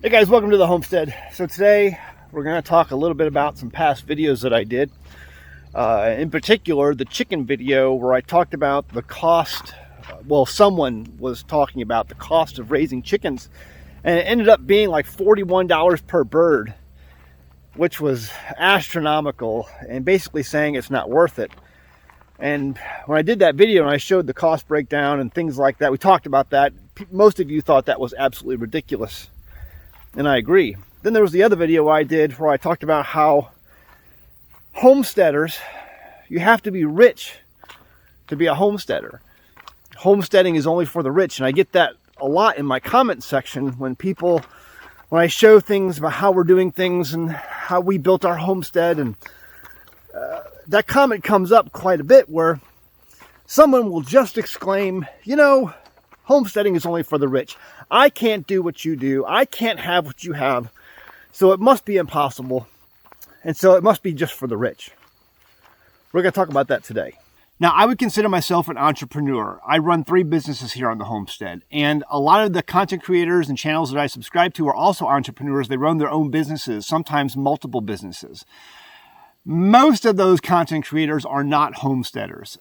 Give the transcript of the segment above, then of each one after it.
Hey guys, welcome to the Homestead. So today we're going to talk a little bit about some past videos that I did. In particular, the chicken video where I talked about the cost. Well, someone was talking about the cost of raising chickens, and it ended up being like $41 per bird, which was astronomical, and basically saying it's not worth it. And when I did that video and I showed the cost breakdown and things like that, we talked about that. Most of you thought that was absolutely ridiculous. And I agree. Then there was the other video I did where I talked about how homesteaders, you have to be rich to be a homesteader. Homesteading is only for the rich. And I get that a lot in my comment section when I show things about how we're doing things and how we built our homestead. And that comment comes up quite a bit where someone will just exclaim, homesteading is only for the rich. I can't do what you do. I can't have what you have. So it must be impossible. And so it must be just for the rich. We're going to talk about that today. Now, I would consider myself an entrepreneur. I run 3 businesses here on the Homestead. And a lot of the content creators and channels that I subscribe to are also entrepreneurs. They run their own businesses, sometimes multiple businesses. Most of those content creators are not homesteaders.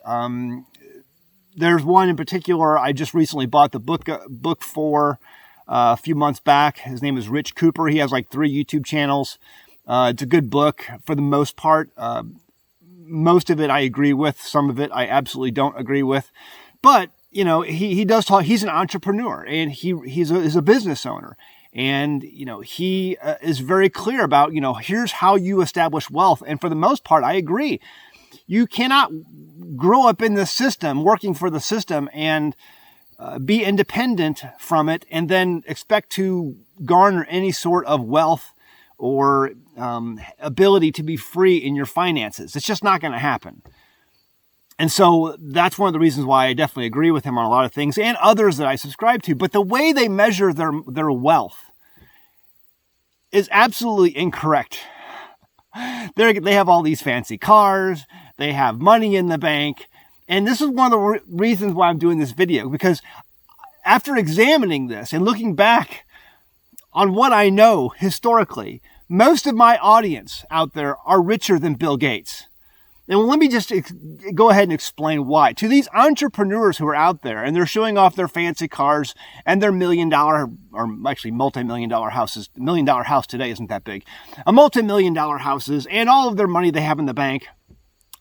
There's one in particular I just recently bought the book for a few months back. His name is Rich Cooper. He has like 3 YouTube channels. It's a good book for the most part. Most of it I agree with. Some of it I absolutely don't agree with. But, he does talk. He's an entrepreneur and he's a business owner. And, he is very clear about, here's how you establish wealth. And for the most part, I agree. You cannot grow up in the system, working for the system, and be independent from it, and then expect to garner any sort of wealth or ability to be free in your finances. It's just not going to happen. And so that's one of the reasons why I definitely agree with him on a lot of things, and others that I subscribe to. But the way they measure their wealth is absolutely incorrect. They have all these fancy cars. They have money in the bank. And this is one of the reasons why I'm doing this video, because after examining this and looking back on what I know historically, most of my audience out there are richer than Bill Gates. And let me just go ahead and explain why. To these entrepreneurs who are out there and they're showing off their fancy cars and their $1 million, or actually multi-million-dollar houses. $1 million house today isn't that big. A multi-million-dollar houses and all of their money they have in the bank.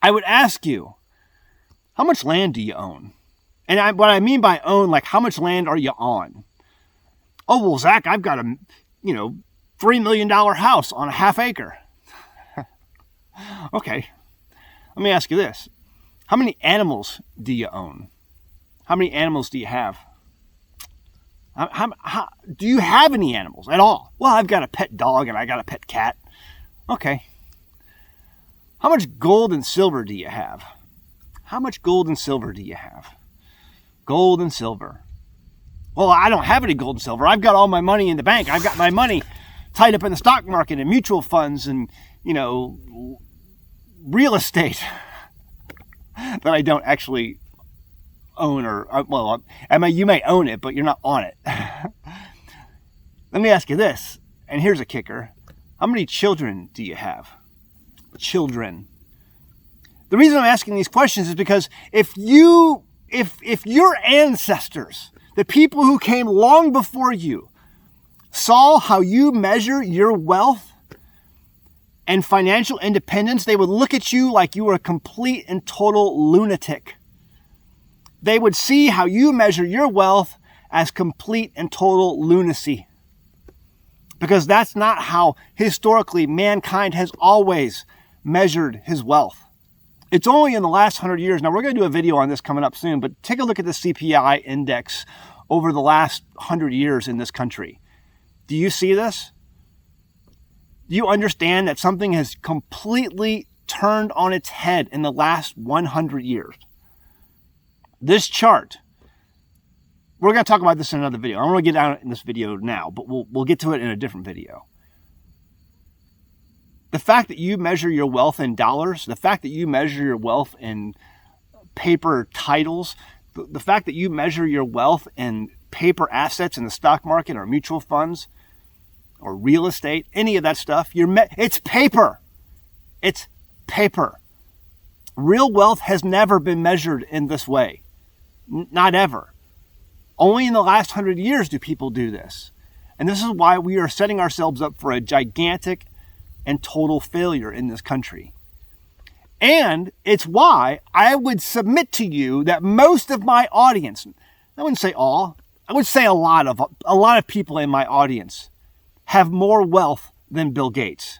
I would ask you, how much land do you own? And what I mean by own, like how much land are you on? Oh, well, Zach, I've got a, $3 million house on a half acre. Okay. Let me ask you this. How many animals do you own? How many animals do you have? How do you have any animals at all? Well, I've got a pet dog and I got a pet cat. Okay. How much gold and silver do you have? How much gold and silver do you have? Gold and silver. Well, I don't have any gold and silver. I've got all my money in the bank. I've got my money tied up in the stock market and mutual funds and, real estate that I don't actually own you may own it, but you're not on it. Let me ask you this, and here's a kicker. How many children do you have? Children. The reason I'm asking these questions is because if your ancestors, the people who came long before you, saw how you measure your wealth and financial independence, they would look at you like you were a complete and total lunatic. They would see how you measure your wealth as complete and total lunacy. Because that's not how historically mankind has always measured his wealth. It's only in the last 100 years. Now, we're going to do a video on this coming up soon, but take a look at the CPI index over the last 100 years in this country. Do you see this? Do you understand that something has completely turned on its head in the last 100 years? This chart, we're going to talk about this in another video. I don't want to get out in this video now, but we'll get to it in a different video. The fact that you measure your wealth in dollars, the fact that you measure your wealth in paper titles, the fact that you measure your wealth in paper assets in the stock market or mutual funds, or real estate, any of that stuff. It's paper. It's paper. Real wealth has never been measured in this way. Not ever. Only in the last 100 years do people do this. And this is why we are setting ourselves up for a gigantic and total failure in this country. And it's why I would submit to you that most of my audience, I wouldn't say all, I would say a lot of people in my audience have more wealth than Bill Gates.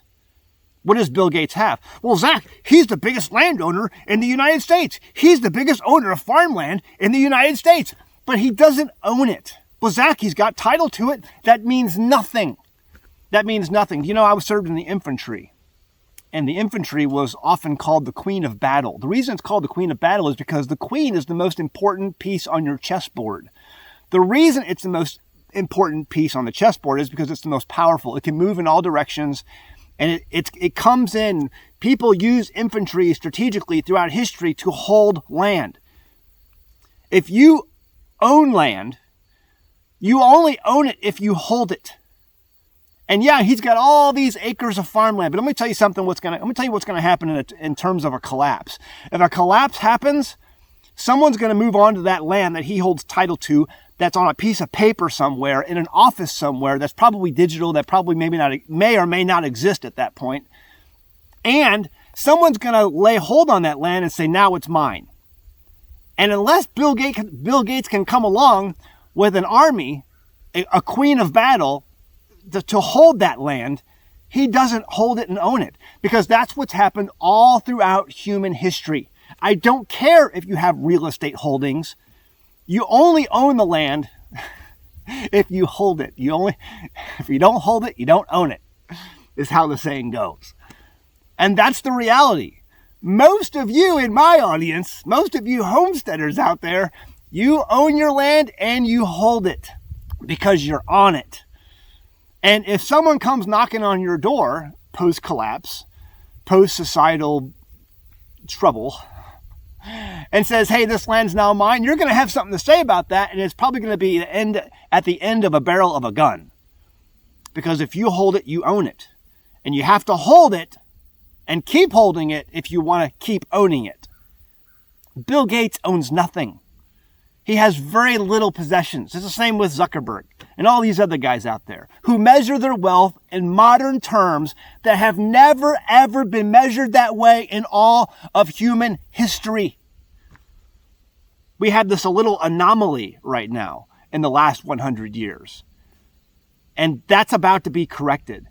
What does Bill Gates have? Well, Zach, he's the biggest landowner in the United States. He's the biggest owner of farmland in the United States, but he doesn't own it. Well, Zach, he's got title to it. That means nothing. That means nothing. You know, I was served in the infantry, and the infantry was often called the Queen of Battle. The reason it's called the Queen of Battle is because the Queen is the most important piece on your chessboard. The reason it's the most important piece on the chessboard is because it's the most powerful. It can move in all directions, and it comes in. People use infantry strategically throughout history to hold land. If you own land, you only own it if you hold it. And yeah, he's got all these acres of farmland, but let me tell you something. Let me tell you what's going to happen in terms of a collapse. If a collapse happens, someone's going to move on to that land that he holds title to, that's on a piece of paper somewhere in an office somewhere that's probably digital, that probably may or may not exist at that point. And someone's going to lay hold on that land and say, now it's mine. And unless Bill Gates can come along with an army, a queen of battle, to hold that land, he doesn't hold it and own it, because that's what's happened all throughout human history. I don't care if you have real estate holdings. You only own the land if you hold it. If you don't hold it, you don't own it, is how the saying goes. And that's the reality. Most of you in my audience, most of you homesteaders out there, you own your land and you hold it because you're on it. And if someone comes knocking on your door post-collapse, post-societal trouble, and says, hey, this land's now mine, you're going to have something to say about that, and it's probably going to be at the end of a barrel of a gun. Because if you hold it, you own it. And you have to hold it and keep holding it if you want to keep owning it. Bill Gates owns nothing. He has very little possessions. It's the same with Zuckerberg and all these other guys out there who measure their wealth in modern terms that have never, ever been measured that way in all of human history. We have this a little anomaly right now in the last 100 years. And that's about to be corrected.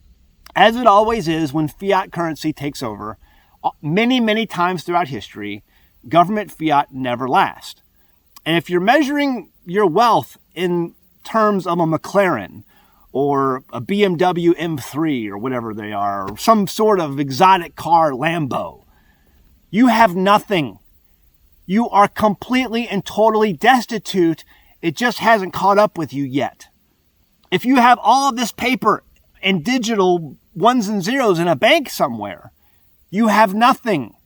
As it always is when fiat currency takes over, many, many times throughout history, government fiat never lasts. And if you're measuring your wealth in terms of a McLaren or a BMW M3 or whatever they are, or some sort of exotic car Lambo, you have nothing. You are completely and totally destitute. It just hasn't caught up with you yet. If you have all of this paper and digital ones and zeros in a bank somewhere, you have nothing,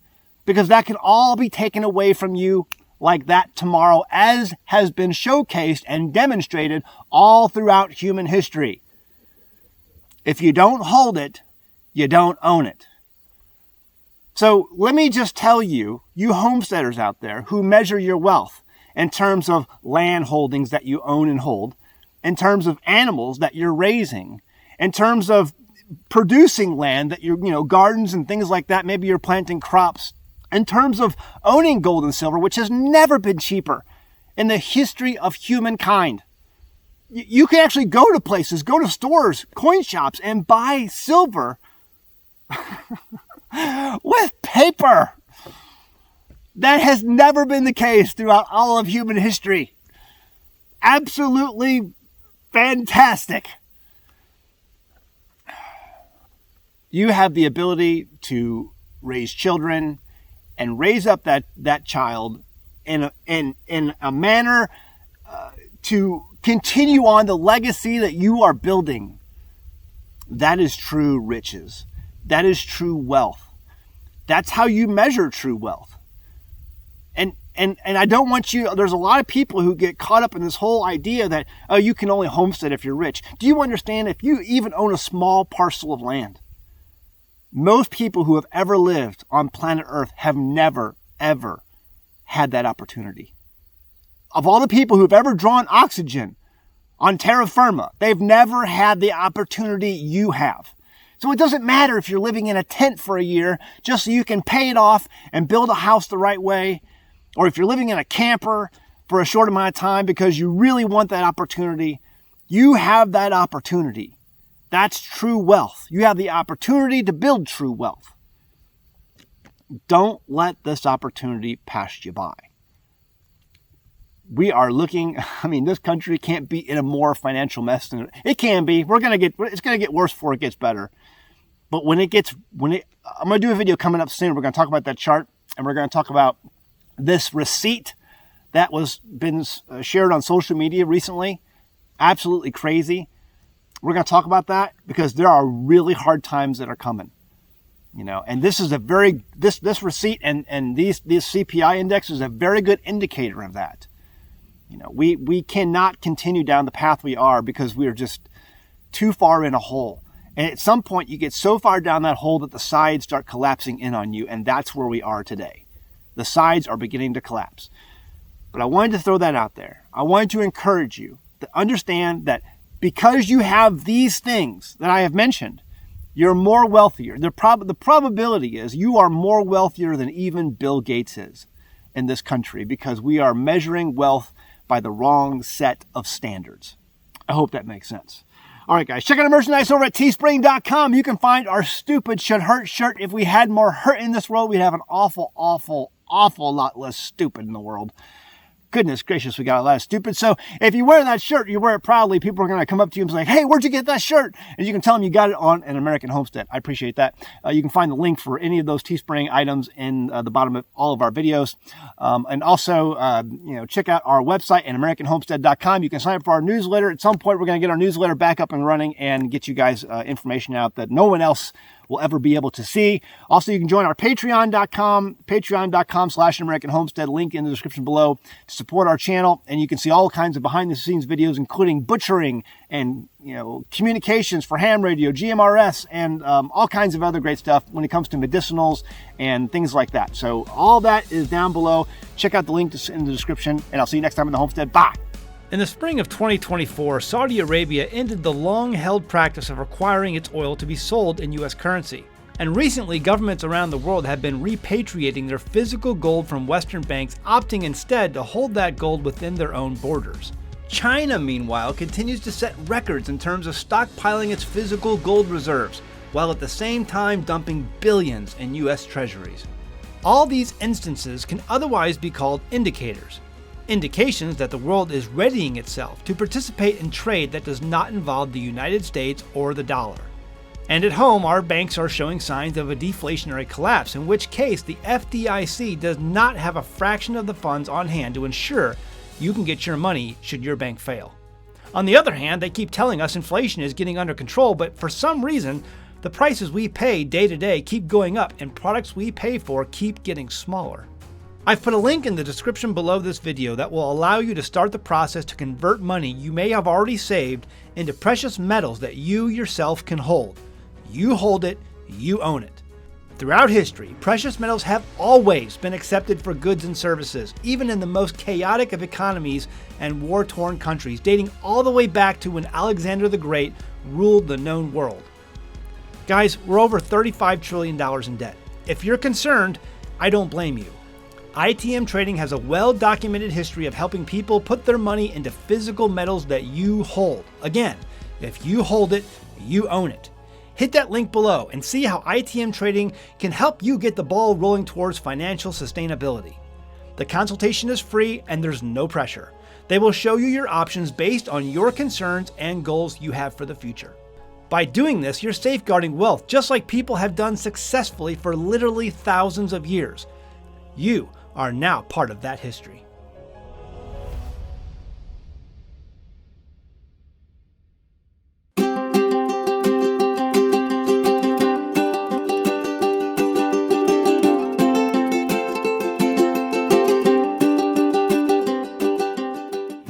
because that can all be taken away from you like that tomorrow, as has been showcased and demonstrated all throughout human history. If you don't hold it, you don't own it. So let me just tell you, you homesteaders out there who measure your wealth in terms of land holdings that you own and hold, in terms of animals that you're raising, in terms of producing land that you're, gardens and things like that, maybe you're planting crops, in terms of owning gold and silver, which has never been cheaper in the history of humankind. You can actually go to places, go to stores, coin shops, and buy silver with paper. That has never been the case throughout all of human history. Absolutely fantastic. You have the ability to raise children and raise up that child in a manner to continue on the legacy that you are building. That is true riches. That is true wealth. That's how you measure true wealth. And I don't want you, there's a lot of people who get caught up in this whole idea that, oh, you can only homestead if you're rich. Do you understand if you even own a small parcel of land? Most people who have ever lived on planet Earth have never, ever had that opportunity. Of all the people who've ever drawn oxygen on terra firma, they've never had the opportunity you have. So it doesn't matter if you're living in a tent for a year just so you can pay it off and build a house the right way, or if you're living in a camper for a short amount of time because you really want that opportunity. You have that opportunity. That's true wealth. You have the opportunity to build true wealth. Don't let this opportunity pass you by. We are looking, this country can't be in a more financial mess than it can be. It's going to get worse before it gets better. But I'm going to do a video coming up soon. We're going to talk about that chart, and we're going to talk about this receipt that was been shared on social media recently. Absolutely crazy. We're going to talk about that because there are really hard times that are coming. And this is this receipt and these CPI index is a very good indicator of that. We cannot continue down the path we are because we are just too far in a hole. And at some point you get so far down that hole that the sides start collapsing in on you. And that's where we are today. The sides are beginning to collapse. But I wanted to throw that out there. I wanted to encourage you to understand that because you have these things that I have mentioned, you're more wealthier. The probability is you are more wealthier than even Bill Gates is in this country because we are measuring wealth by the wrong set of standards. I hope that makes sense. All right, guys, check out our merchandise over at teespring.com. You can find our Stupid Should Hurt shirt. If we had more hurt in this world, we'd have an awful, awful, awful lot less stupid in the world. Goodness gracious, we got a lot of stupid. So if you wear that shirt, you wear it proudly, people are going to come up to you and be like, hey, where'd you get that shirt? And you can tell them you got it on an American Homestead. I appreciate that. You can find the link for any of those Teespring items in the bottom of all of our videos. And also, check out our website at AmericanHomestead.com. You can sign up for our newsletter. At some point, we're going to get our newsletter back up and running and get you guys information out that no one else will ever be able to see. Also, you can join our patreon.com/American Homestead, link in the description below to support our channel. And you can see all kinds of behind the scenes videos, including butchering and, communications for ham radio, GMRS, and all kinds of other great stuff when it comes to medicinals and things like that. So all that is down below. Check out the link in the description, and I'll see you next time in the Homestead. Bye. In the spring of 2024, Saudi Arabia ended the long-held practice of requiring its oil to be sold in U.S. currency. And recently, governments around the world have been repatriating their physical gold from Western banks, opting instead to hold that gold within their own borders. China, meanwhile, continues to set records in terms of stockpiling its physical gold reserves, while at the same time dumping billions in U.S. treasuries. All these instances can otherwise be called indicators. Indications that the world is readying itself to participate in trade that does not involve the United States or the dollar. And at home, our banks are showing signs of a deflationary collapse, in which case the FDIC does not have a fraction of the funds on hand to ensure you can get your money should your bank fail. On the other hand, they keep telling us inflation is getting under control, but for some reason, the prices we pay day to day keep going up and products we pay for keep getting smaller. I've put a link in the description below this video that will allow you to start the process to convert money you may have already saved into precious metals that you yourself can hold. You hold it, you own it. Throughout history, precious metals have always been accepted for goods and services, even in the most chaotic of economies and war-torn countries, dating all the way back to when Alexander the Great ruled the known world. Guys, we're over $35 trillion in debt. If you're concerned, I don't blame you. ITM Trading has a well-documented history of helping people put their money into physical metals that you hold. Again, if you hold it, you own it. Hit that link below and see how ITM Trading can help you get the ball rolling towards financial sustainability. The consultation is free and there's no pressure. They will show you your options based on your concerns and goals you have for the future. By doing this, you're safeguarding wealth just like people have done successfully for literally thousands of years. You are now part of that history.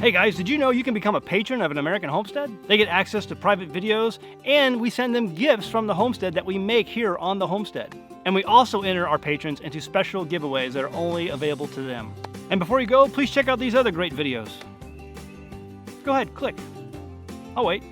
Hey guys, did you know you can become a patron of an American homestead? They get access to private videos, and we send them gifts from the homestead that we make here on the homestead. And we also enter our patrons into special giveaways that are only available to them. And before you go, please check out these other great videos. Go ahead, click. Oh wait.